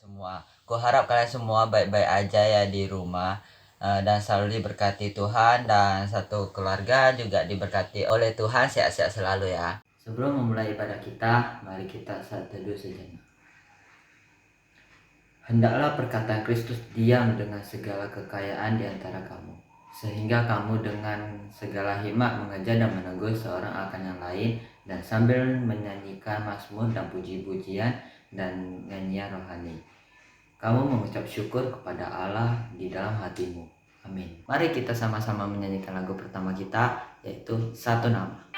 semua. Kuharap kalian semua baik-baik aja ya di rumah, dan selalu diberkati Tuhan, dan satu keluarga juga diberkati oleh Tuhan, sehat-sehat selalu ya. Sebelum memulai ibadah kita, mari kita saat teduh sejenak. Hendaklah perkataan Kristus diam dengan segala kekayaan di antara kamu, sehingga kamu dengan segala hikmat mengejar dan menegur seorang akan yang lain, dan sambil menyanyikan mazmur dan puji-pujian dan nyanyian rohani, kamu mengucap syukur kepada Allah di dalam hatimu. Amin. Mari kita sama-sama menyanyikan lagu pertama kita, yaitu Satu Nama.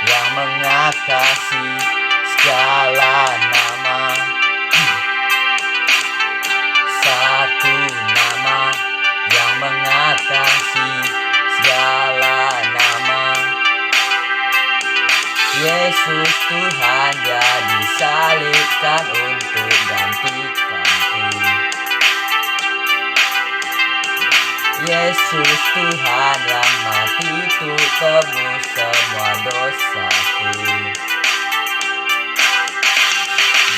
Yang mengatasi segala nama. Satu nama yang mengatasi segala nama. Yesus Tuhan, Dia disalibkan untuk gantikanku. Yesus Tuhan yang mati untuk tebus semua dosaku.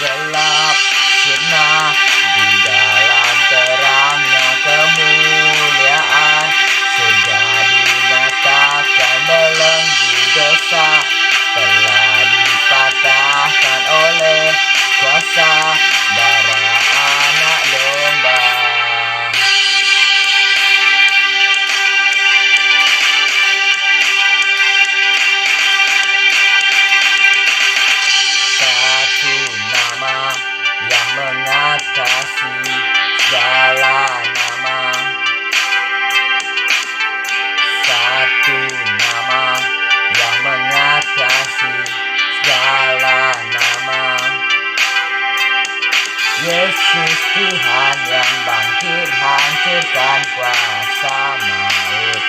Gelap sirna di dalam terangnya kemuliaan, sudah dinyatakan belenggu dosa telah dipatahkan oleh kuasa darah Anak Domba. Mengatasi segala nama. Satu nama yang mengatasi segala nama. Yesus Tuhan yang bangkit hancurkan kuasa maut.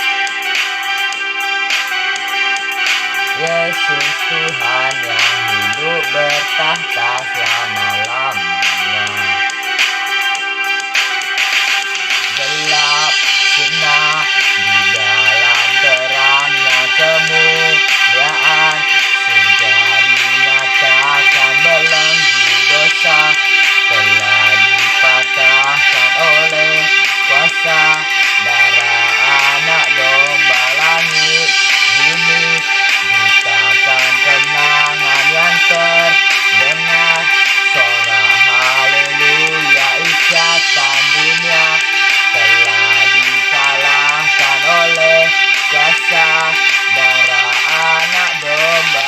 Yesus Tuhan yang hidup bertahta selama-lamanya. Gelap sirna di dalam terangnya kemuliaan, sudah dinyatakan belenggu dosa telah dipatahkan oleh kuasa darah Anak Domba. Langit bumi beritakan kemenangan yang terdengar, sorak haleluya, ikatan dunia telah dikalahkan oleh kuasa darah Anak Domba.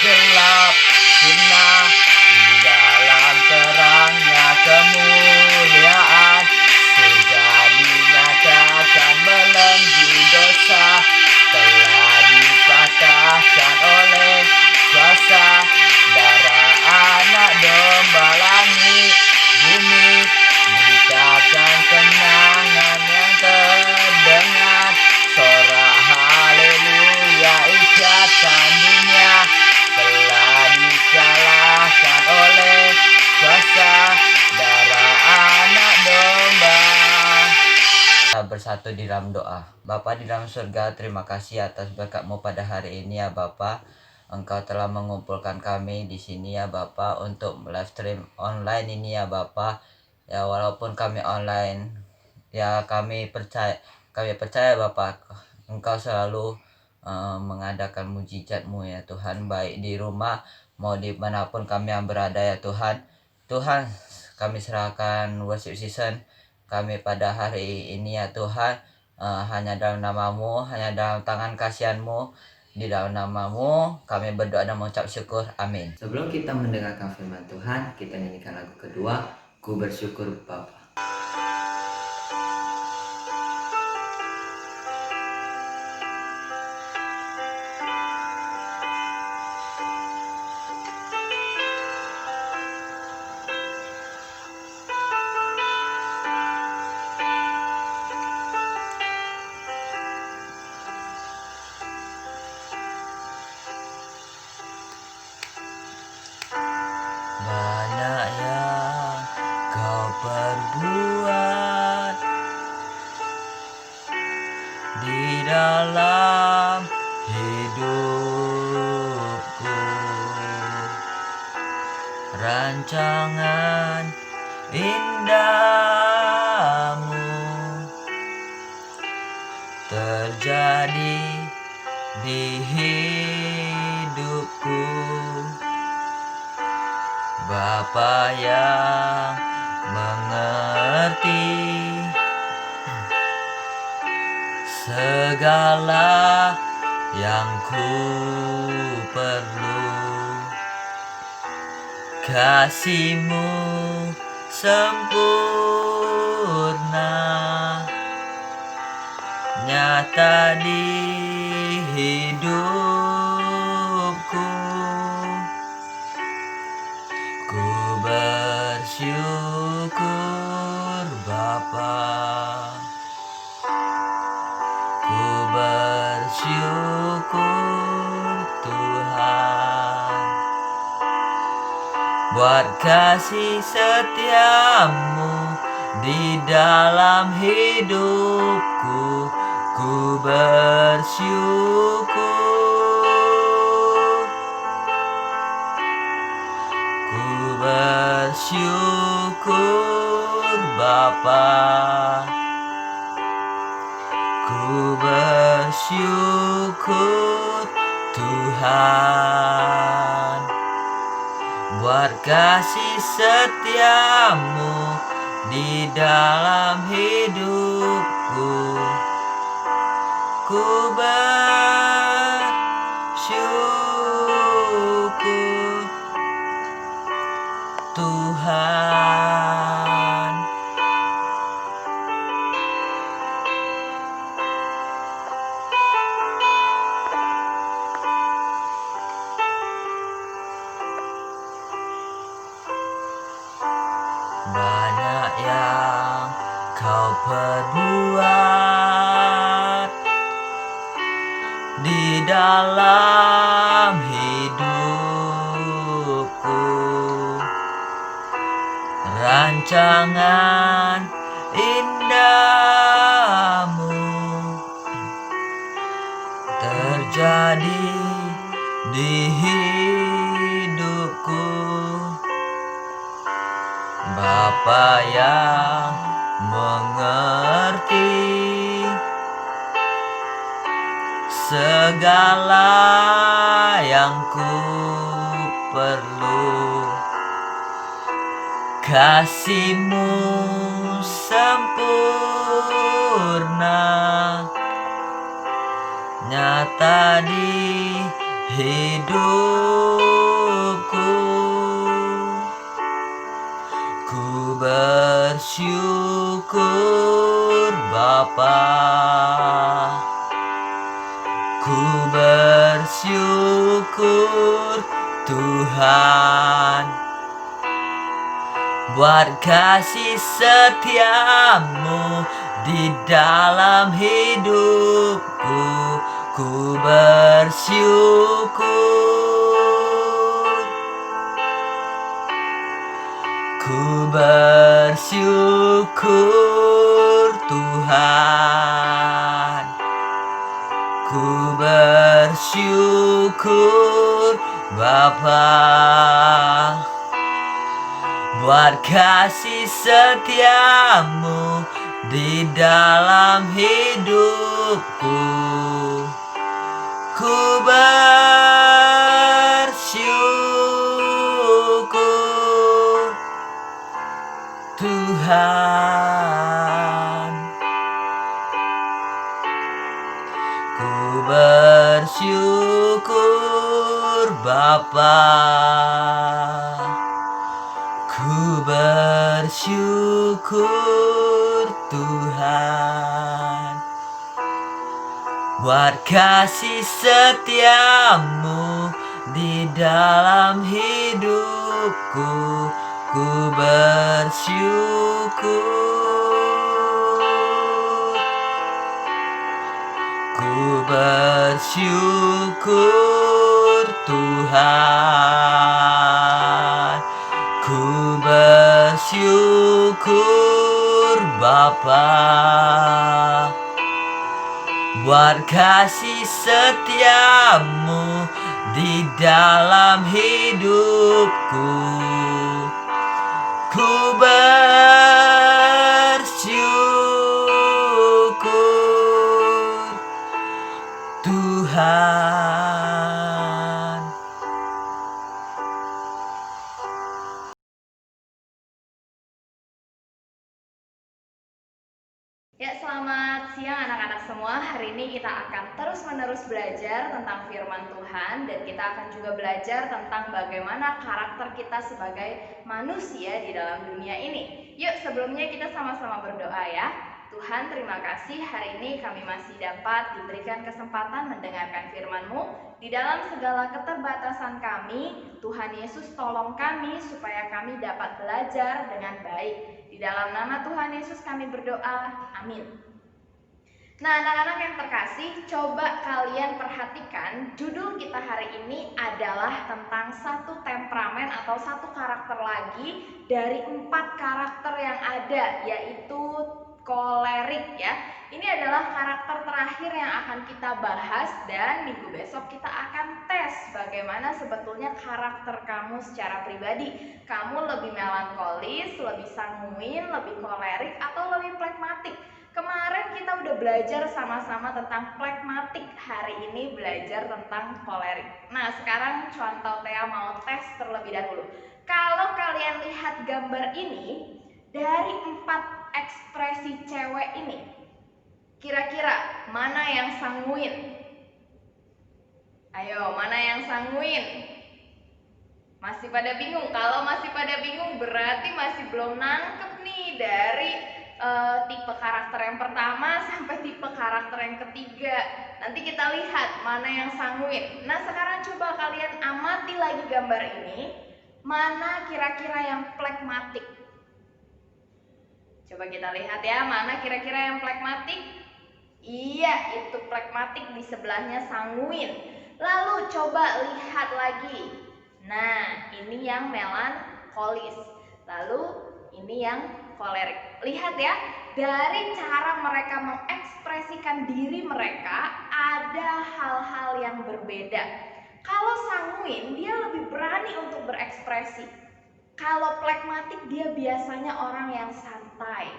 Gelap sirna di dalam terangnya kemuliaan, sudah dinyatakan belenggu dosa telah dipatahkan oleh kuasa darah Anak Domba. Langit bumi beritakan kemenangan yang terdengar, sorak haleluya, ikatan dunia telah dikalahkan oleh kuasa darah Anak Domba. Kita bersatu di dalam doa. Bapa di dalam surga, terima kasih atas berkat-Mu pada hari ini ya Bapa. Engkau telah mengumpulkan kami di sini ya Bapa untuk live stream online ini ya Bapa. Ya walaupun kami online, ya kami percaya Kami percaya Bapa, Engkau selalu mengadakan mujizat-Mu ya Tuhan, baik di rumah mau dimanapun kami yang berada ya Tuhan. Tuhan, kami serahkan worship season kami pada hari ini ya Tuhan, hanya dalam nama-Mu, hanya dalam tangan kasihan-Mu. Di dalam nama-Mu kami berdoa dan mengucap syukur. Amin. Sebelum kita mendengarkan firman Tuhan, kita nyanyikan lagu kedua, Ku Bersyukur Bapa. Banyak yang Kau perbuat di dalam hidupku, rancangan indahmu terjadi di hidupku. Bapa yang mengerti segala yang ku perlu, kasih-Mu sempurna nyata di hidupku. Ku bersyukur Bapa, ku bersyukur Tuhan, buat kasih setia-Mu di dalam hidupku. Ku bersyukur, ku bersyukur Bapa, ku bersyukur Tuhan, buat kasih setia-Mu di dalam hidupku. Ku bersyukur Tuhan. Banyak yang Kau perbuat di dalam hidupku, rancangan indahmu terjadi di hidupku. Bapa yang mengerti segala yang ku perlu, kasih-Mu sempurna nyata di hidupku. Ku bersyukur Bapa, ku bersyukur Tuhan, buat kasih setia-Mu di dalam hidupku. Ku bersyukur, ku bersyukur Tuhan, ku bersyukur Bapa, buat kasih setia-Mu di dalam hidupku. Ku bersyukur Tuhan, ku bersyukur Bapa, ku bersyukur Tuhan buat kasih setiamu di dalam hidupku. Ku bersyukur, ku bersyukur Tuhan, ku bersyukur Bapa buat kasih setiamu di dalam hidupku. Ku bersyukur Tuhan. Ya, selamat siang anak-anak semua. Hari ini kita akan terus-menerus belajar tentang firman Tuhan, dan kita akan juga belajar tentang bagaimana karakter kita sebagai manusia di dalam dunia ini. Yuk, sebelumnya kita sama-sama berdoa ya. Tuhan, terima kasih hari ini kami masih dapat diberikan kesempatan mendengarkan firman-Mu. Di dalam segala keterbatasan kami, Tuhan Yesus tolong kami supaya kami dapat belajar dengan baik. Di dalam nama Tuhan Yesus kami berdoa, amin. Nah, anak-anak yang terkasih, coba kalian perhatikan judul kita hari ini adalah tentang satu temperamen atau satu karakter lagi dari 4 karakter yang ada, yaitu kolerik ya. Ini adalah karakter terakhir yang akan kita bahas, dan minggu besok kita akan tes bagaimana sebetulnya karakter kamu secara pribadi. Kamu lebih melankolis, lebih sanguin, lebih kolerik, atau lebih pragmatik? Kemarin kita udah belajar sama-sama tentang pragmatik, hari ini belajar tentang kolerik. Nah, sekarang contoh Thea mau tes terlebih dahulu. Kalau kalian lihat gambar ini, dari 4 ekspresi cewek ini, kira-kira mana yang sanguin? Ayo, mana yang sanguin? Masih pada bingung? Kalau masih pada bingung berarti masih belum nangkep nih dari tipe karakter yang pertama sampai tipe karakter yang ketiga. Nanti kita lihat mana yang sanguin. Nah, sekarang coba kalian amati lagi gambar ini. Mana kira-kira yang pragmatik? Coba kita lihat ya, mana kira-kira yang pragmatik? Iya, itu pragmatik, di sebelahnya sanguin. Lalu coba lihat lagi. Nah, ini yang melankolis. Lalu ini yang kolerik. Lihat ya, dari cara mereka mengekspresikan diri mereka ada hal-hal yang berbeda. Kalau sanguin, dia lebih berani untuk berekspresi. Kalau pragmatik, dia biasanya orang yang santai.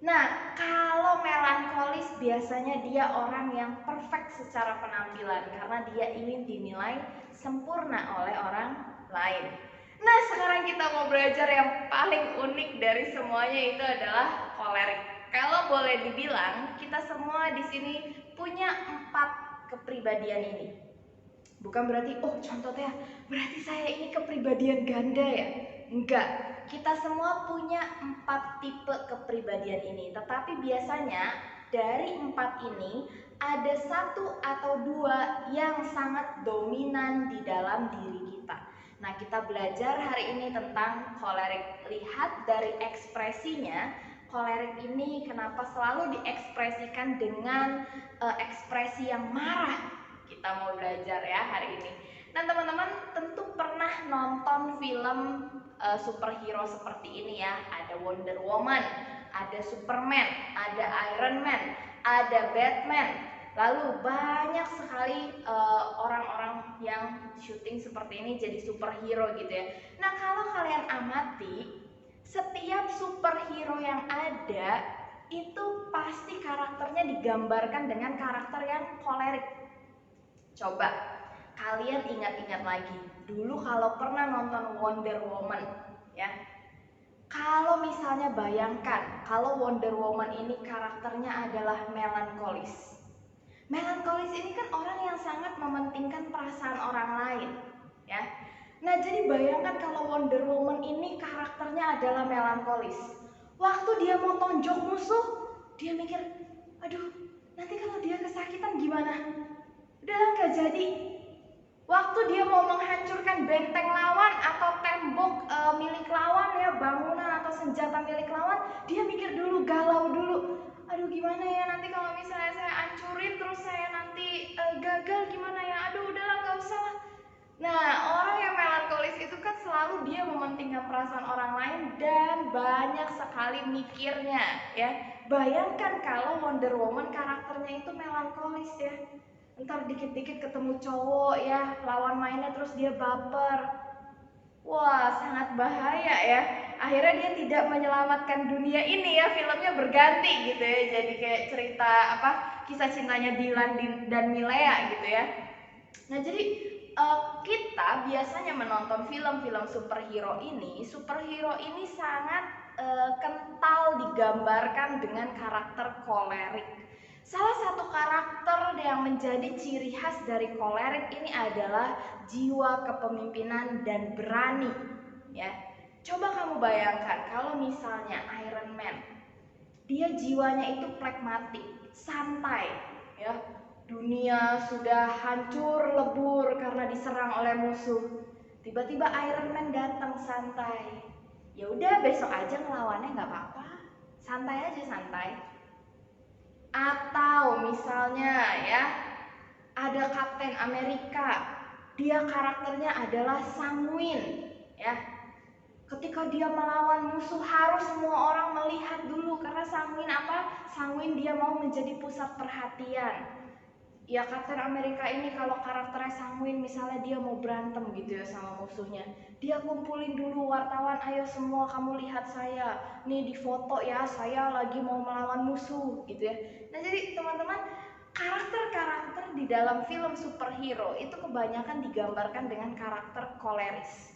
Nah, kalau melankolis biasanya dia orang yang perfect secara penampilan karena dia ingin dinilai sempurna oleh orang lain. Nah, sekarang kita mau belajar yang paling unik dari semuanya, itu adalah kolerik. Kalau boleh dibilang, kita semua di sini punya 4 kepribadian ini. Bukan berarti, oh contohnya, berarti saya ini kepribadian ganda ya? Enggak, kita semua punya 4 tipe kepribadian ini. Tetapi biasanya dari 4 ini ada 1 atau 2 yang sangat dominan di dalam diri kita. Nah, kita belajar hari ini tentang kolerik. Lihat dari ekspresinya, kolerik ini kenapa selalu diekspresikan dengan ekspresi yang marah. Kita mau belajar ya hari ini. Nah, teman-teman tentu pernah nonton film superhero seperti ini ya. Ada Wonder Woman, ada Superman, ada Iron Man, ada Batman. Lalu banyak sekali orang-orang yang syuting seperti ini jadi superhero gitu ya. Nah, kalau kalian amati, setiap superhero yang ada itu pasti karakternya digambarkan dengan karakter yang kolerik. Coba kalian ingat-ingat lagi, dulu kalau pernah nonton Wonder Woman ya. Kalau misalnya bayangkan kalau Wonder Woman ini karakternya adalah melankolis. Melankolis ini kan orang yang sangat mementingkan perasaan orang lain, ya. Nah, jadi bayangkan kalau Wonder Woman ini karakternya adalah melankolis. Waktu dia mau tonjok musuh, dia mikir, aduh, nanti kalau dia kesakitan gimana? Udahlah nggak jadi. Waktu dia mau menghancurkan benteng lawan atau tembok milik lawan ya, bangunan atau senjata milik lawan, dia mikir dulu, galau dulu. Aduh gimana ya nanti kalau misalnya saya hancurin terus saya nanti gagal gimana ya? Aduh udahlah nggak usah lah. Nah, orang yang melankolis itu kan selalu dia mementingkan perasaan orang lain dan banyak sekali mikirnya ya. Bayangkan kalau Wonder Woman karakternya itu melankolis ya. Ntar dikit-dikit ketemu cowok ya, lawan mainnya terus dia baper. Wah, sangat bahaya ya. Akhirnya dia tidak menyelamatkan dunia ini ya, filmnya berganti gitu ya. Jadi kayak cerita kisah cintanya Dylan dan Milea gitu ya. Nah, jadi kita biasanya menonton film-film superhero ini sangat kental digambarkan dengan karakter kolerik. Salah satu karakter yang menjadi ciri khas dari kolerik ini adalah jiwa kepemimpinan dan berani, ya. Coba kamu bayangkan kalau misalnya Iron Man, dia jiwanya itu pragmatik, santai, ya. Dunia sudah hancur lebur karena diserang oleh musuh. Tiba-tiba Iron Man datang santai. Ya udah besok aja ngelawannya nggak apa-apa, santai aja santai. Atau misalnya ya, ada Kapten Amerika, dia karakternya adalah sanguin ya. Ketika dia melawan musuh harus semua orang melihat dulu karena sanguin apa? Sanguin dia mau menjadi pusat perhatian. Ya Kapten Amerika ini kalau karakternya sanguin misalnya dia mau berantem gitu ya sama musuhnya, dia kumpulin dulu wartawan, ayo semua kamu lihat saya, nih di foto ya saya lagi mau melawan musuh gitu ya. Nah jadi teman-teman, karakter-karakter di dalam film superhero itu kebanyakan digambarkan dengan karakter koleris.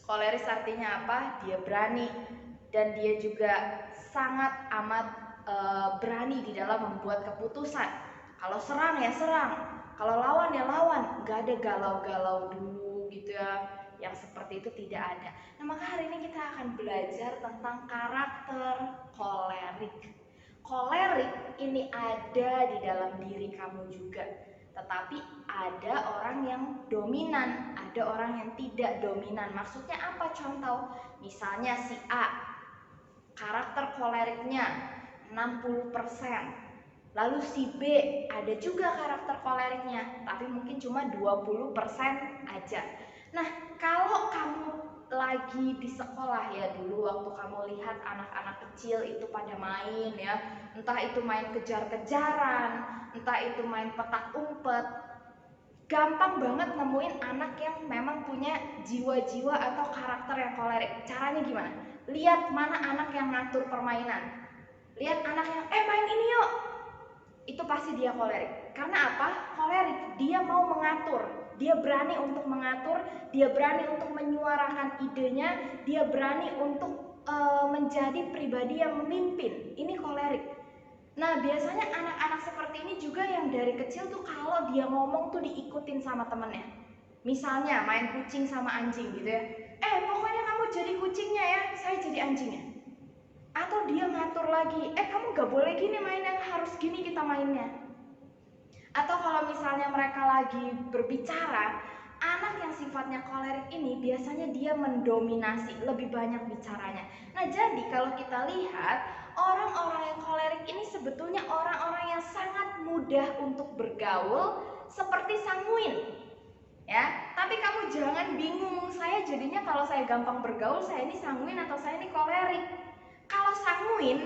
Koleris artinya apa? Dia berani dan dia juga sangat amat berani di dalam membuat keputusan. Kalau serang ya serang, kalau lawan ya lawan, nggak ada galau-galau dulu gitu ya, yang seperti itu tidak ada. Nah maka hari ini kita akan belajar tentang karakter kolerik. Kolerik ini ada di dalam diri kamu juga, tetapi ada orang yang dominan, ada orang yang tidak dominan. Maksudnya apa contoh? Misalnya si A, karakter koleriknya 60%. Lalu si B ada juga karakter koleriknya, tapi mungkin cuma 20% aja. Nah, kalau kamu lagi di sekolah ya dulu waktu kamu lihat anak-anak kecil itu pada main ya, entah itu main kejar-kejaran, entah itu main petak umpet, gampang banget nemuin anak yang memang punya jiwa-jiwa atau karakter yang kolerik. Caranya gimana? Lihat mana anak yang ngatur permainan. Lihat anak yang main ini yuk, itu pasti dia kolerik. Karena apa? Kolerik, dia mau mengatur, dia berani untuk mengatur, dia berani untuk menyuarakan idenya, dia berani untuk menjadi pribadi yang memimpin. Ini kolerik. Nah biasanya anak-anak seperti ini juga yang dari kecil tuh kalau dia ngomong tuh diikutin sama temennya. Misalnya main kucing sama anjing gitu ya, pokoknya kamu jadi kucingnya ya, saya jadi anjingnya. Atau dia ngatur lagi, kamu gak boleh gini mainnya, harus gini kita mainnya. Atau kalau misalnya mereka lagi berbicara, anak yang sifatnya kolerik ini biasanya dia mendominasi, lebih banyak bicaranya. Nah jadi kalau kita lihat, orang-orang yang kolerik ini sebetulnya orang-orang yang sangat mudah untuk bergaul, seperti sanguin. Ya, tapi kamu jangan bingung, saya jadinya kalau saya gampang bergaul, saya ini sanguin atau saya ini kolerik. Kalau sanguin,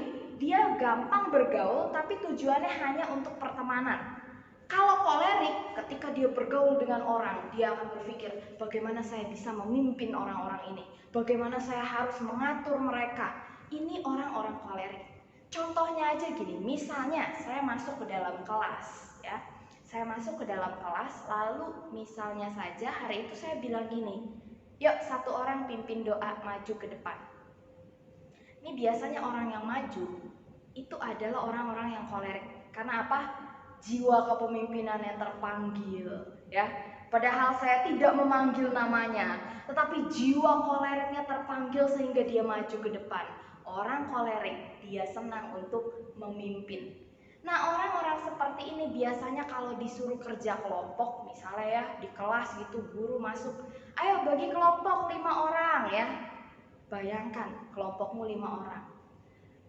dia gampang bergaul tapi tujuannya hanya untuk pertemanan. Kalau kolerik, ketika dia bergaul dengan orang, dia akan berpikir bagaimana saya bisa memimpin orang-orang ini, bagaimana saya harus mengatur mereka. Ini orang-orang kolerik. Contohnya aja gini, misalnya saya masuk ke dalam kelas ya. Saya masuk ke dalam kelas, lalu misalnya saja hari itu saya bilang gini, yuk satu orang pimpin doa maju ke depan. Ini biasanya orang yang maju itu adalah orang-orang yang kolerik. Karena apa? Jiwa kepemimpinan yang terpanggil ya. Padahal saya tidak memanggil namanya, tetapi jiwa koleriknya terpanggil sehingga dia maju ke depan. Orang kolerik, dia senang untuk memimpin. Nah, orang-orang seperti ini biasanya kalau disuruh kerja kelompok, misalnya ya di kelas gitu, guru masuk, ayo bagi kelompok 5 orang ya. Bayangkan kelompokmu 5 orang.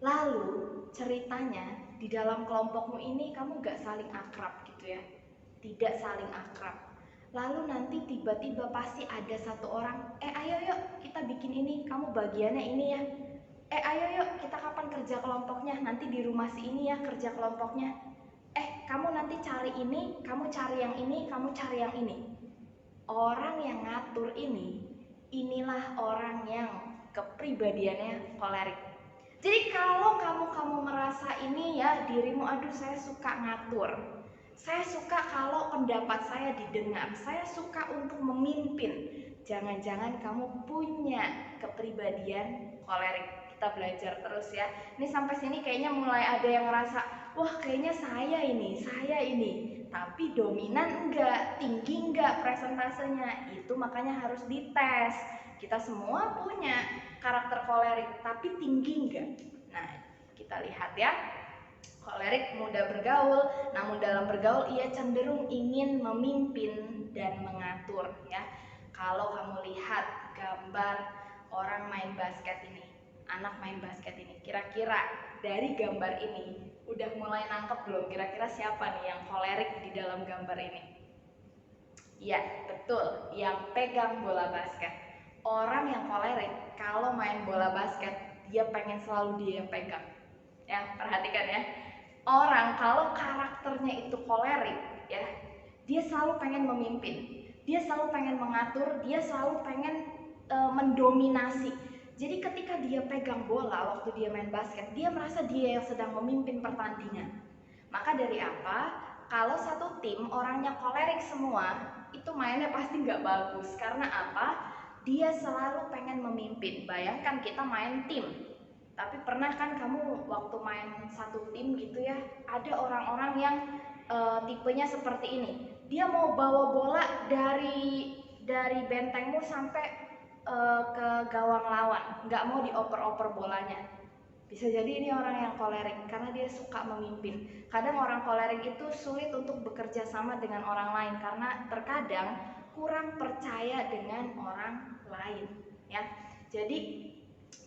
Lalu ceritanya di dalam kelompokmu ini kamu gak saling akrab gitu ya. Tidak saling akrab. Lalu nanti tiba-tiba pasti ada satu orang, ayo yuk kita bikin ini, kamu bagiannya ini ya. Ayo yuk kita kapan kerja kelompoknya, nanti di rumah si ini ya kerja kelompoknya. Kamu nanti cari ini, kamu cari yang ini, kamu cari yang ini. Orang yang ngatur ini, inilah orang yang kepribadiannya kolerik. Jadi kalau kamu merasa ini ya dirimu, aduh saya suka ngatur, saya suka kalau pendapat saya didengar, saya suka untuk memimpin, jangan-jangan kamu punya kepribadian kolerik. Kita belajar terus ya. Ini sampai sini kayaknya mulai ada yang ngerasa, wah kayaknya saya ini, tapi dominan enggak, tinggi enggak presentasenya. Itu makanya harus dites. Kita semua punya karakter kolerik, tapi tinggi enggak? Nah, kita lihat ya. Kolerik mudah bergaul, namun dalam bergaul ia cenderung ingin memimpin dan mengatur ya. Kalau kamu lihat gambar orang main basket ini, anak main basket ini, kira-kira dari gambar ini udah mulai nangkep belum kira-kira siapa nih yang kolerik di dalam gambar ini? Iya, betul, yang pegang bola basket. Orang yang kolerik kalau main bola basket dia pengen selalu dia yang pegang. Ya, perhatikan ya. Orang kalau karakternya itu kolerik ya, dia selalu pengen memimpin, dia selalu pengen mengatur, dia selalu pengen mendominasi. Jadi ketika dia pegang bola waktu dia main basket, dia merasa dia yang sedang memimpin pertandingan. Maka dari apa? Kalau satu tim orangnya kolerik semua, itu mainnya pasti nggak bagus. Karena apa? Dia selalu pengen memimpin. Bayangkan kita main tim, tapi pernah kan kamu waktu main satu tim gitu ya, ada orang-orang yang tipenya seperti ini. Dia mau bawa bola dari bentengmu sampai ke gawang lawan, nggak mau dioper-oper bolanya. Bisa jadi ini orang yang kolerik karena dia suka memimpin. Kadang orang kolerik itu sulit untuk bekerja sama dengan orang lain karena terkadang kurang percaya dengan orang lain ya. Jadi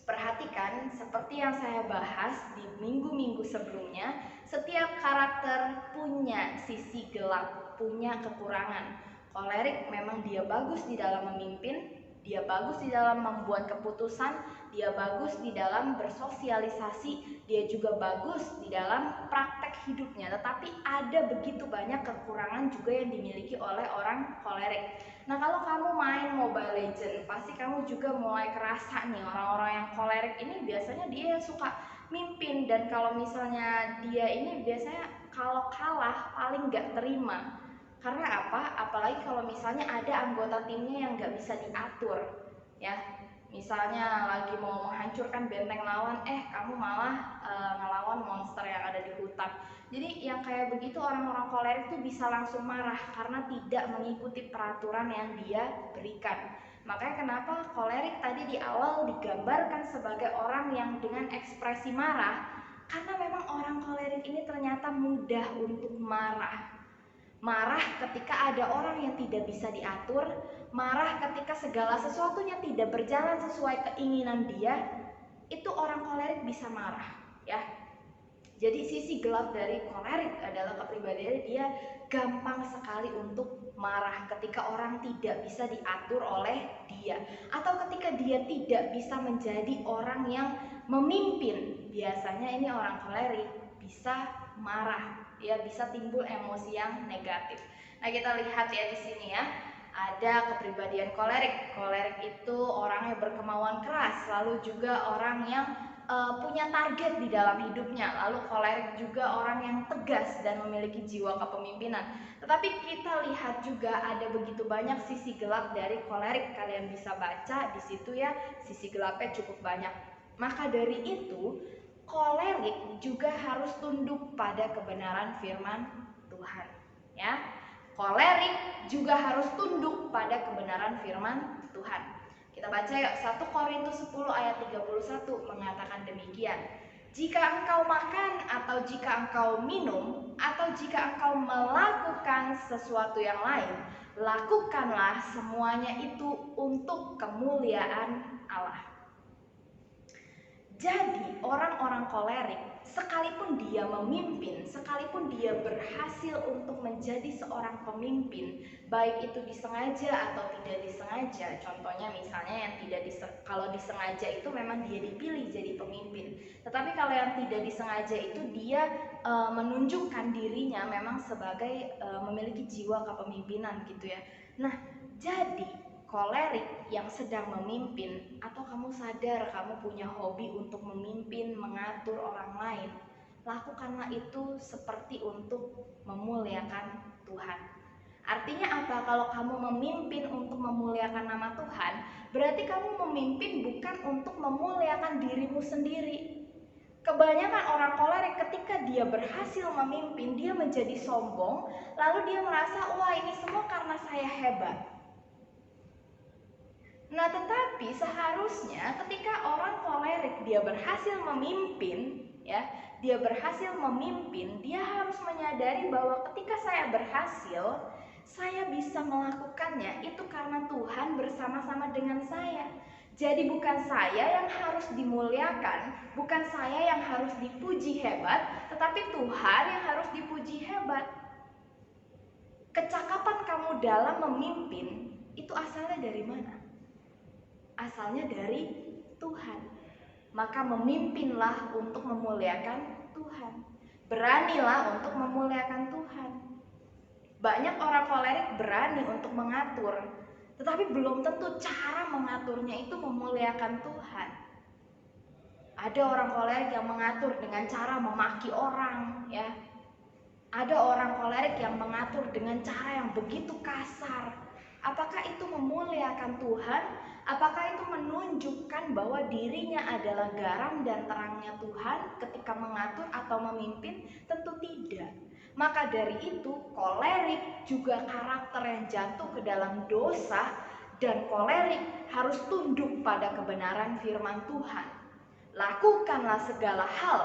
perhatikan seperti yang saya bahas di minggu-minggu sebelumnya, setiap karakter punya sisi gelap, punya kekurangan. Kolerik memang dia bagus di dalam memimpin, dia bagus di dalam membuat keputusan, dia bagus di dalam bersosialisasi, dia juga bagus di dalam praktek hidupnya. Tetapi ada begitu banyak kekurangan juga yang dimiliki oleh orang kolerik. Nah, kalau kamu main Mobile Legends, pasti kamu juga mulai kerasa nih orang-orang yang kolerik ini biasanya dia yang suka mimpin, dan kalau misalnya dia ini biasanya kalau kalah paling gak terima. Karena apa? Apalagi kalau misalnya ada anggota timnya yang gak bisa diatur ya. Misalnya lagi mau menghancurkan benteng lawan, kamu malah ngelawan monster yang ada di hutan. Jadi yang kayak begitu orang-orang kolerik tuh bisa langsung marah karena tidak mengikuti peraturan yang dia berikan. Makanya kenapa kolerik tadi di awal digambarkan sebagai orang yang dengan ekspresi marah, karena memang orang kolerik ini ternyata mudah untuk marah. Marah ketika ada orang yang tidak bisa diatur, marah ketika segala sesuatunya tidak berjalan sesuai keinginan dia, itu orang kolerik bisa marah ya. Jadi sisi gelap dari kolerik adalah kepribadiannya dia gampang sekali untuk marah ketika orang tidak bisa diatur oleh dia, atau ketika dia tidak bisa menjadi orang yang memimpin. Biasanya ini orang kolerik bisa marah, ya bisa timbul emosi yang negatif. Nah, kita lihat ya di sini ya. Ada kepribadian kolerik. Kolerik itu orangnya berkemauan keras, lalu juga orang yang punya target di dalam hidupnya. Lalu kolerik juga orang yang tegas dan memiliki jiwa kepemimpinan. Tetapi kita lihat juga ada begitu banyak sisi gelap dari kolerik. Kalian bisa baca di situ ya, sisi gelapnya cukup banyak. Maka dari itu, kolerik juga harus tunduk pada kebenaran firman Tuhan, ya. Kolerik juga harus tunduk pada kebenaran firman Tuhan. Kita baca yuk, 1 Korintus 10 ayat 31 mengatakan demikian. Jika engkau makan atau jika engkau minum atau jika engkau melakukan sesuatu yang lain, lakukanlah semuanya itu untuk kemuliaan Allah. Jadi orang-orang kolerik, sekalipun dia memimpin, sekalipun dia berhasil untuk menjadi seorang pemimpin, baik itu disengaja atau tidak disengaja. Contohnya misalnya yang kalau disengaja itu memang dia dipilih jadi pemimpin. Tetapi kalau yang tidak disengaja itu dia menunjukkan dirinya memang sebagai memiliki jiwa kepemimpinan gitu ya. Nah, jadi kolerik yang sedang memimpin, atau kamu sadar kamu punya hobi untuk memimpin, mengatur orang lain, lakukanlah itu seperti untuk memuliakan Tuhan. Artinya apa? Kalau kamu memimpin untuk memuliakan nama Tuhan, berarti kamu memimpin bukan untuk memuliakan dirimu sendiri. Kebanyakan orang kolerik ketika dia berhasil memimpin, dia menjadi sombong, lalu dia merasa, wah ini semua karena saya hebat. Nah, tetapi seharusnya ketika orang kolerik dia berhasil memimpin, ya, dia berhasil memimpin, dia harus menyadari bahwa ketika saya berhasil, saya bisa melakukannya itu karena Tuhan bersama-sama dengan saya. Jadi bukan saya yang harus dimuliakan, bukan saya yang harus dipuji hebat, tetapi Tuhan yang harus dipuji hebat. Kecakapan kamu dalam memimpin itu asalnya dari mana? Asalnya dari Tuhan. Maka memimpinlah untuk memuliakan Tuhan. Beranilah untuk memuliakan Tuhan. Banyak orang kolerik berani untuk mengatur, tetapi belum tentu cara mengaturnya itu memuliakan Tuhan. Ada orang kolerik yang mengatur dengan cara memaki orang, ya. Ada orang kolerik yang mengatur dengan cara yang begitu kasar. Apakah itu memuliakan Tuhan? Apakah itu menunjukkan bahwa dirinya adalah garam dan terangnya Tuhan ketika mengatur atau memimpin? Tentu tidak. Maka dari itu, kolerik juga karakter yang jatuh ke dalam dosa, dan kolerik harus tunduk pada kebenaran firman Tuhan. Lakukanlah segala hal,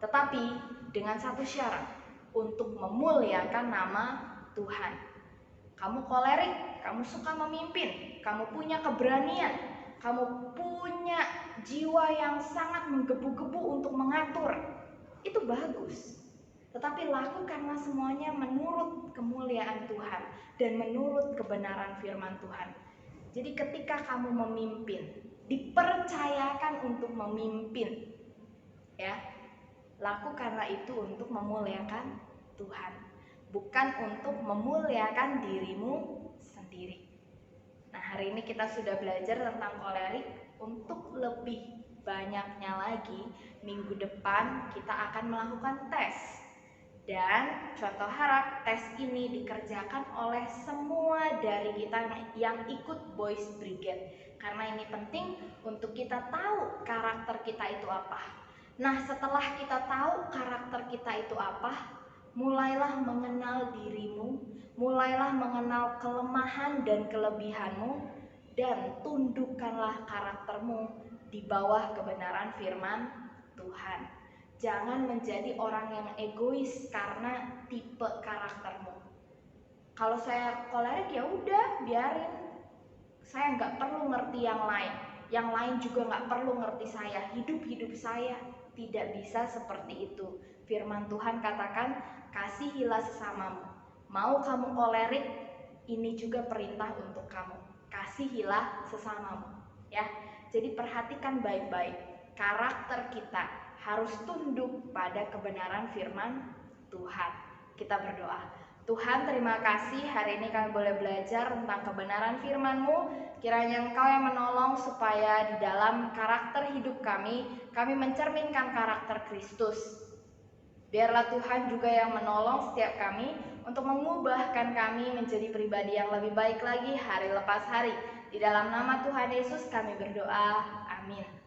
tetapi dengan satu syarat, untuk memuliakan nama Tuhan. Kamu kolerik, kamu suka memimpin, kamu punya keberanian, kamu punya jiwa yang sangat menggebu-gebu untuk mengatur. Itu bagus. Tetapi lakukanlah semuanya menurut kemuliaan Tuhan dan menurut kebenaran firman Tuhan. Jadi ketika kamu memimpin, dipercayakan untuk memimpin, ya, lakukanlah itu untuk memuliakan Tuhan, bukan untuk memuliakan dirimu sendiri. Nah, hari ini kita sudah belajar tentang kolerik. Untuk lebih banyaknya lagi, minggu depan kita akan melakukan tes. Dan contoh harap tes ini dikerjakan oleh semua dari kita yang ikut Boys Brigade. Karena ini penting untuk kita tahu karakter kita itu apa. Nah, setelah kita tahu karakter kita itu apa, mulailah mengenal dirimu, mulailah mengenal kelemahan dan kelebihanmu, dan tundukkanlah karaktermu di bawah kebenaran firman Tuhan. Jangan menjadi orang yang egois karena tipe karaktermu. Kalau saya kolerik ya udah biarin, saya nggak perlu ngerti yang lain juga nggak perlu ngerti saya. Hidup saya tidak bisa seperti itu. Firman Tuhan katakan, kasihilah sesamamu. Mau kamu kolerik, ini juga perintah untuk kamu. Kasihilah sesamamu, ya. Jadi perhatikan baik-baik. Karakter kita harus tunduk pada kebenaran firman Tuhan. Kita berdoa. Tuhan, terima kasih hari ini kami boleh belajar tentang kebenaran firman-Mu. Kiranya Engkau yang menolong supaya di dalam karakter hidup kami mencerminkan karakter Kristus. Biarlah Tuhan juga yang menolong setiap kami untuk mengubahkan kami menjadi pribadi yang lebih baik lagi hari lepas hari. Di dalam nama Tuhan Yesus kami berdoa. Amin.